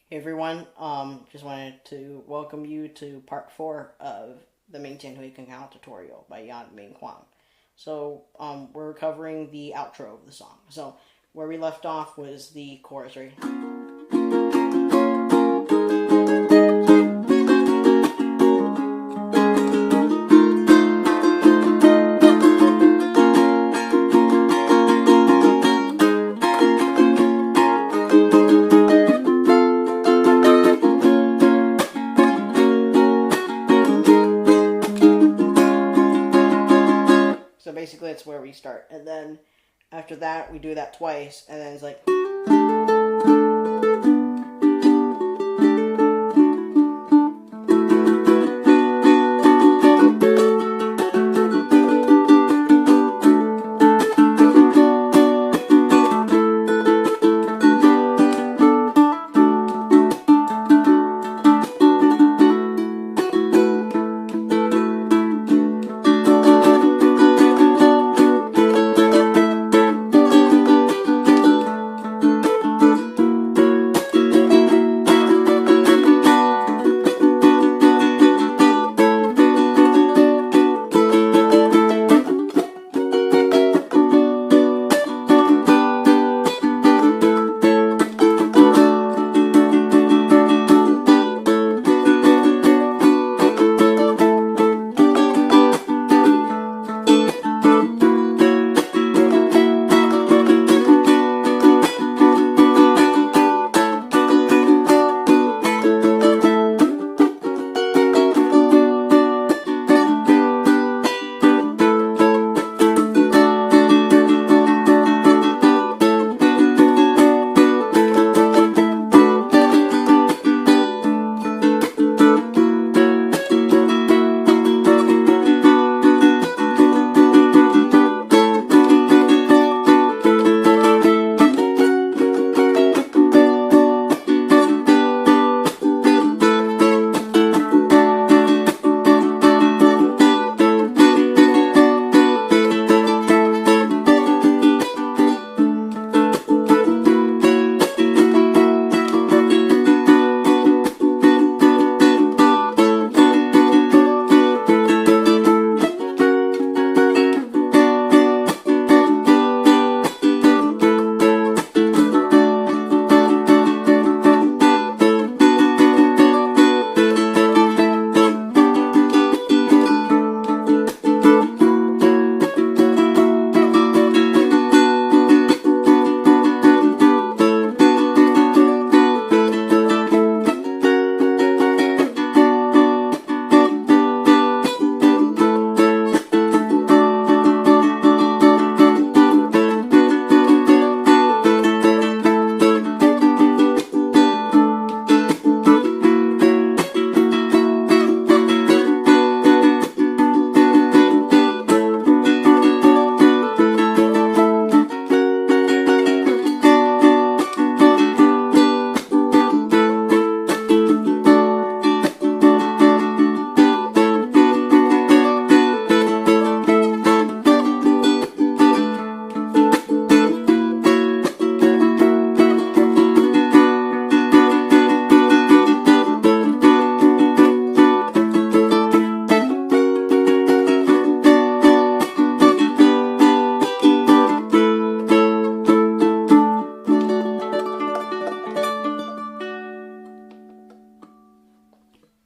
Hey everyone, just wanted to welcome you to part 4 of the Ming Tian Hui Geng tutorial by Yan Meng Huang. So, we're covering the outro of the song. So, where we left off was the chorus, right? So basically that's where we start, and then after that we do that twice, and then it's like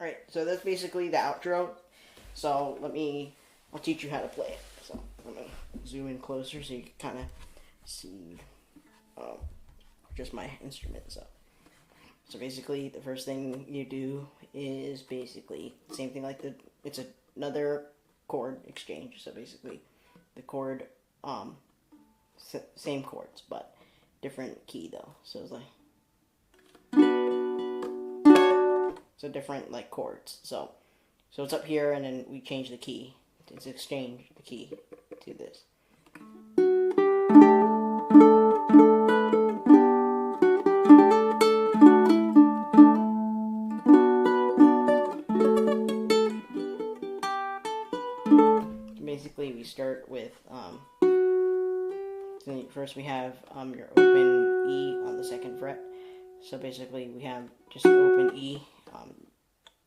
Alright, so that's basically the outro. So I'll teach you how to play it. So I'm going to zoom in closer so you can kind of see just my instrument. So basically the first thing you do is basically same thing like it's another chord exchange. So basically the chord, same chords, but different key though. So it's like, so different like chords. So it's up here, and then we change the key. It's exchange the key to this. Basically, we start with so first we have your open E on the 2nd fret. So basically we have just open E.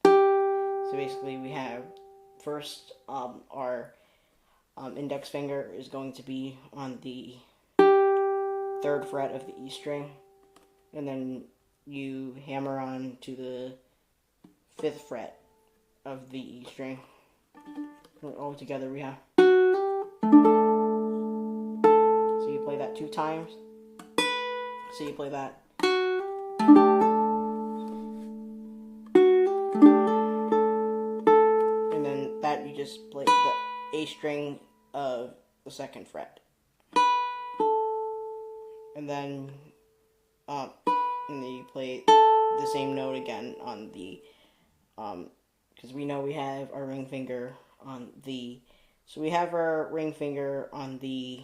So basically we have first our index finger is going to be on the 3rd fret of the E string, and then you hammer on to the 5th fret of the E string. All together we have. So you play that 2 times. So you play that. And then that you just play the A string of the 2nd fret. And then you play the same note again on the because we know we have our ring finger on the, so we have our ring finger on the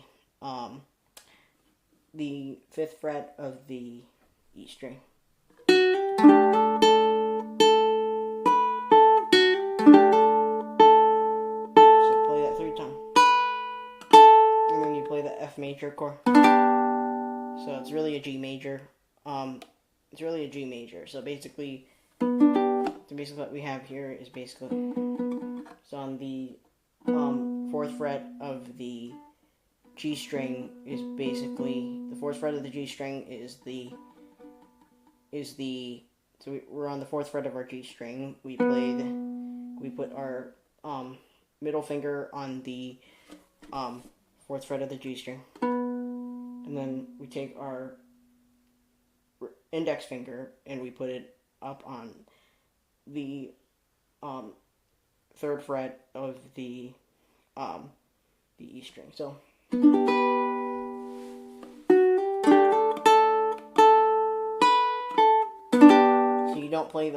5th fret of the E string. So play that 3 times. And then you play the F major chord. So it's really a G major. It's really a G major. So basically what we have here is basically, so on the 4th fret of the G string is basically, the 4th fret of the G string is the so we're on the 4th fret of our G string. We put our middle finger on the 4th fret of the G string, and then we take our index finger and we put it up on the 3rd fret of the E string. So you don't play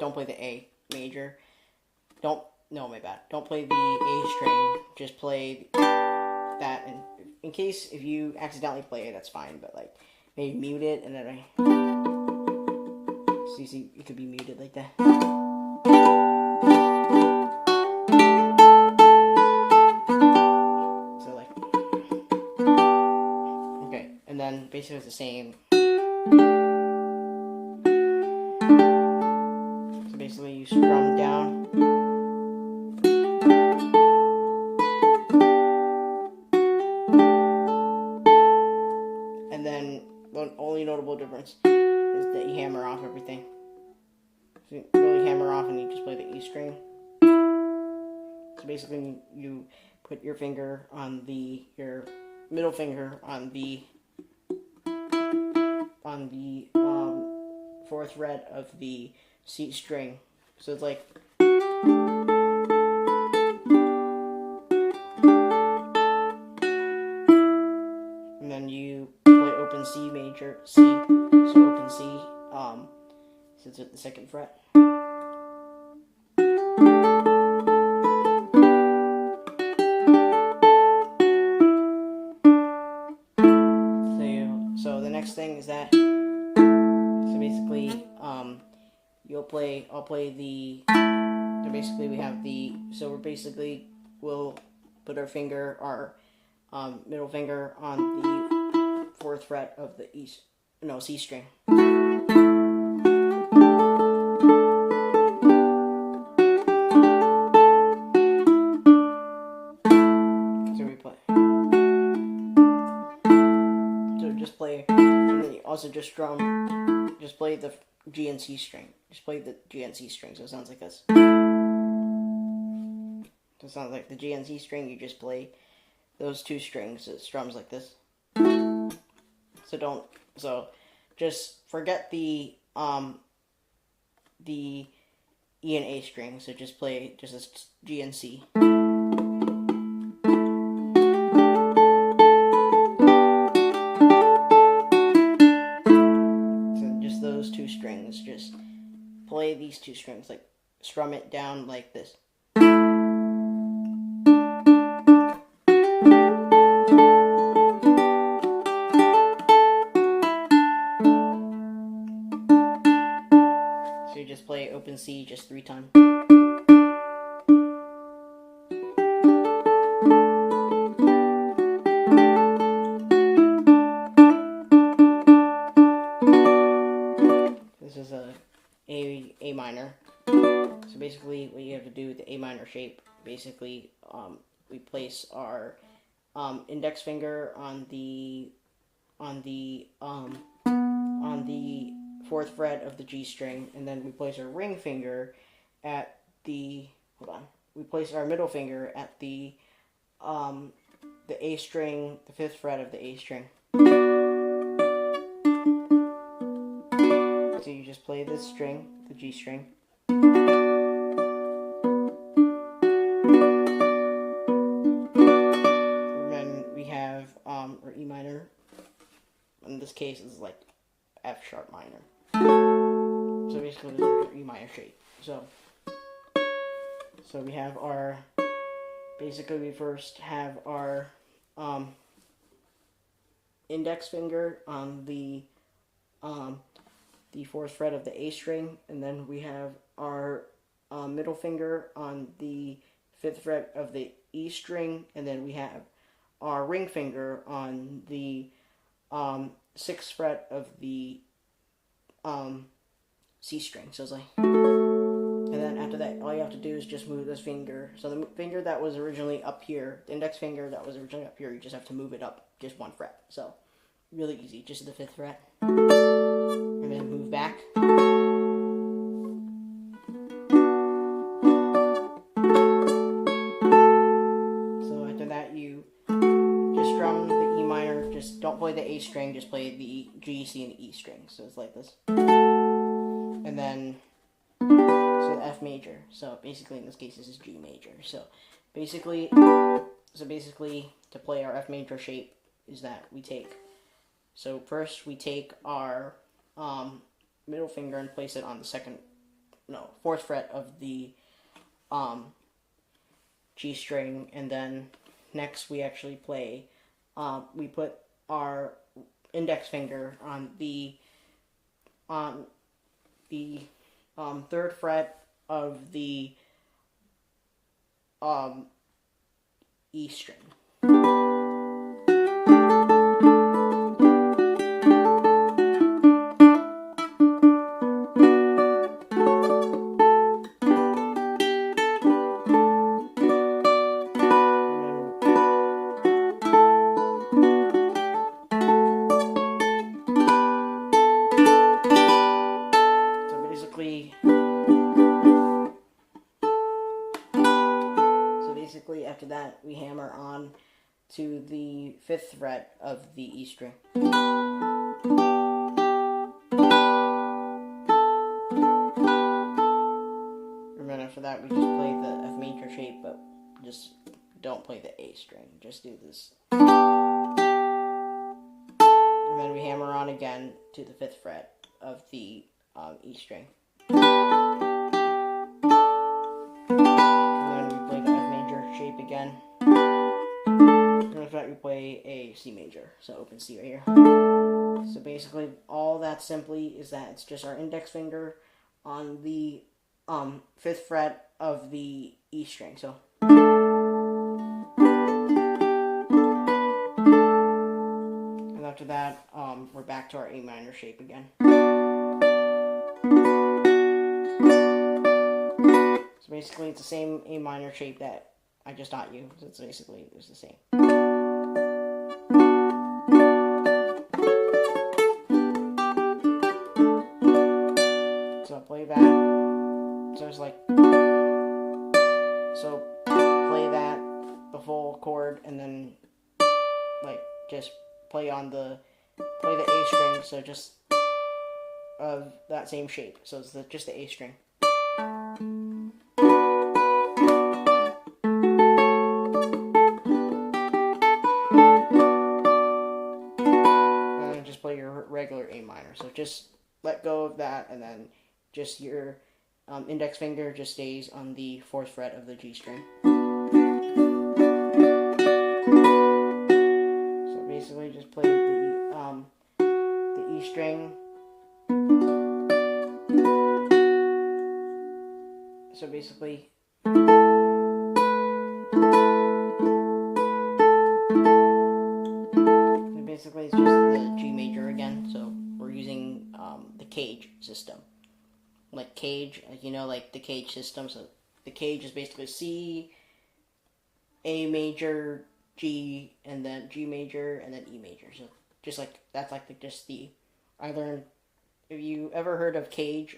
don't play the A major. Don't play the A string. Just play that, and in case if you accidentally play it, that's fine. But like maybe mute it, and then so you see it could be muted like that. So like, okay, and then basically it's the same. So basically you strum down. And then the only notable difference is that you hammer off everything. So you really hammer off and you just play the E string. So basically you put your finger on your middle finger on the 4th fret of the C string. So it's like, and then you play open C major, C, so open C, since it's the 2nd fret. So the next thing is that, so basically, I'll play the, so basically we have the, so we'll put our middle finger on the 4th fret of the C string. So we play. So just play, and then you also just strum, just play the G and C string. Just play the G and C string, so it sounds like this. So it sounds like the G and C string, you just play those 2 strings, it strums like this. So just forget the E and A string, so just play just this G and C. So just those 2 strings, just play these 2 strings, like strum it down like this. So you just play open C just 3 times. is A minor. So basically, what you have to do with the A minor shape, basically, we place our index finger on the 4th fret of the G string, and then we place our ring finger at the we place our middle finger at the A string, the 5th fret of the A string. So you just play this string, the G string. And then we have our E minor. In this case, it's like F sharp minor. So basically, this is our E minor shape. So we have our, basically we first have our index finger on the 4th fret of the A string, and then we have our middle finger on the 5th fret of the E string, and then we have our ring finger on the 6th fret of the C string. So it's like, and then after that, all you have to do is just move this finger. So the finger that was originally up here, the index finger that was originally up here, you just have to move it up just 1 fret. So really easy, just the 5th fret, and then move back. So after that, you just strum the E minor. Just don't play the A string, just play the G, C, and E string. So it's like this. And then, so the F major. So basically, in this case, this is G major. So basically, to play our F major shape is that we take, so first we take our middle finger and place it on the 4th fret of the G string, and then next we actually play, we put our index finger on the 3rd fret of the E string. Basically, after that, we hammer on to the 5th fret of the E string. And then after that, we just play the F major shape, but just don't play the A string. Just do this. And then we hammer on again to the 5th fret of the E string. Shape again. And after that, we play a C major, so open C right here. So basically, all that simply is that it's just our index finger on the 5th fret of the E string. So, and after that, we're back to our A minor shape again. So basically, it's the same A minor shape that I just taught you. So it's basically the same. So play that. So it's like, so play that, the full chord, and then like just play the A string. So just of that same shape. So it's just the A string. Play your regular A minor. So just let go of that, and then just your index finger just stays on the 4th fret of the G string. So basically, just play the E string. So basically, it's just the G major again. So we're using the cage system. Like cage, like like the cage system. So the cage is basically C, A major, G, and then G major, and then E major. So just like that's like just the I learned. If you ever heard of the cage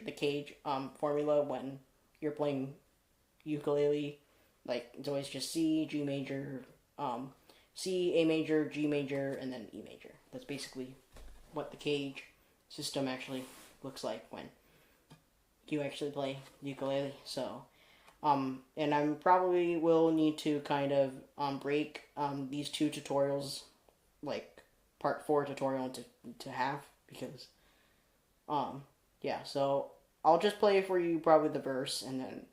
formula when you're playing ukulele, like it's always just C, G major, C, A major, G major, and then E major. That's basically what the cage system actually looks like when you actually play ukulele. So, and I probably will need to kind of break these two tutorials, like part 4 tutorial into half, because yeah. So I'll just play for you probably the verse, and then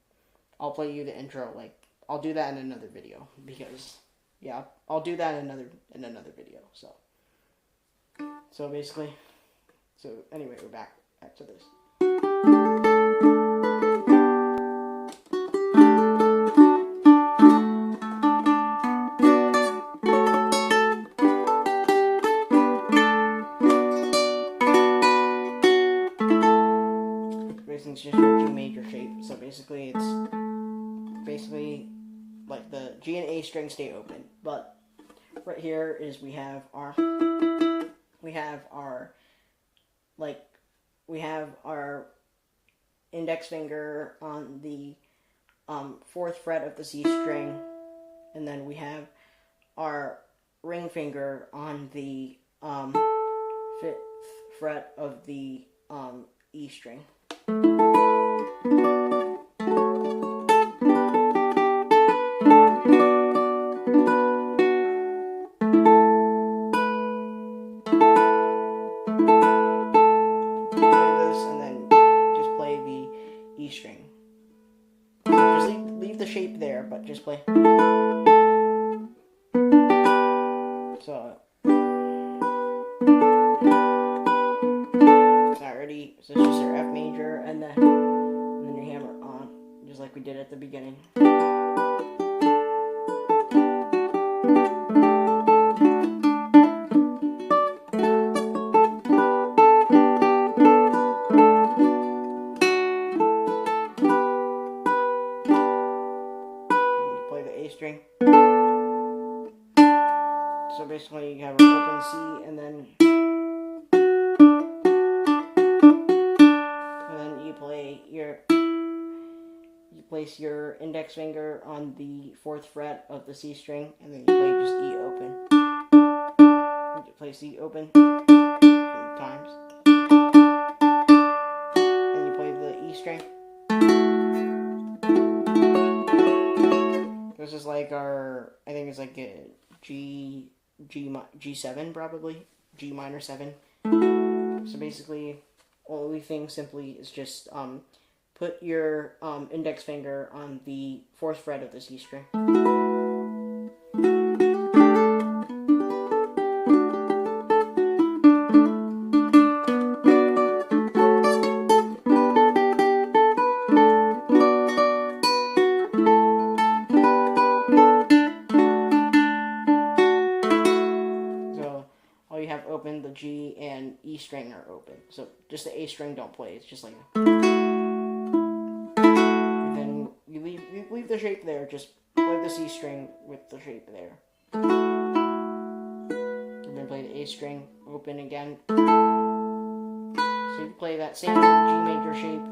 I'll play you the intro. Like I'll do that in another video, because yeah, I'll do that in another video. So basically, anyway, we're back to this. Basically, it's just your G major shape. So basically, it's basically like the G and A string stay open, but right here is we have our index finger on the 4th fret of the C string, and then we have our ring finger on the 5th fret of the E string. Shape there, but just play. So it's not ready. So it's just your F major, and then you hammer on, just like we did at the beginning. String. So basically you have an open C, and then you place your index finger on the 4th fret of the C string, and then you play just E open. You play C open times, and you play the E string. This is like our, I think it's like a G7 probably, G minor 7. So basically, only thing simply is just put your index finger on the 4th fret of the C string. Open, the G and E string are open, so just the A string don't play. It's just like, and then you leave the shape there. Just play the C string with the shape there, and then play the A string open again. So you play that same G major shape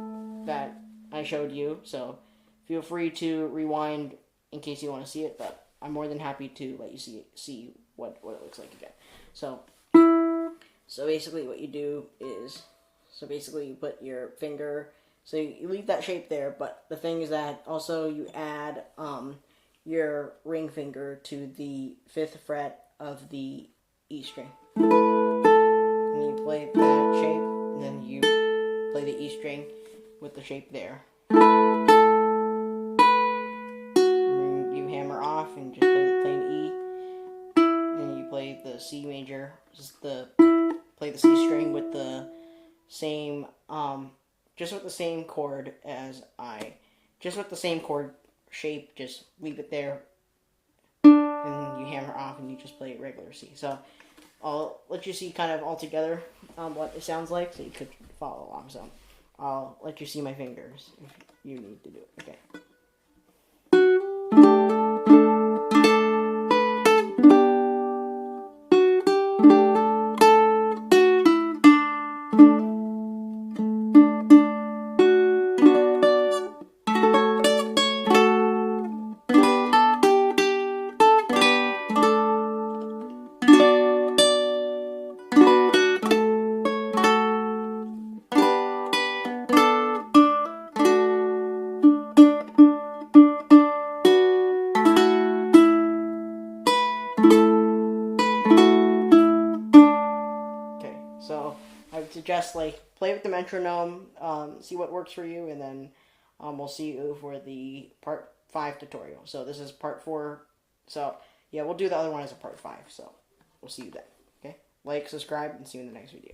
that I showed you. So feel free to rewind in case you want to see it, but I'm more than happy to let you see what it looks like again. So basically what you do is, you put your finger, so you leave that shape there, but the thing is that also you add your ring finger to the 5th fret of the E string. And you play that shape, and then you play the E string with the shape there. And you hammer off and just play the plain E. And you play the C major, play the C string with the same, just with the same chord just with the same chord shape, just leave it there, and you hammer off and you just play regular C. So, I'll let you see kind of all together what it sounds like, so you could follow along. So I'll let you see my fingers if you need to do it. Okay. So I would suggest like play with the metronome, see what works for you, and then we'll see you for the part 5 tutorial. So this is part 4. So yeah, we'll do the other one as a part 5. So we'll see you then. Okay, like, subscribe, and see you in the next video.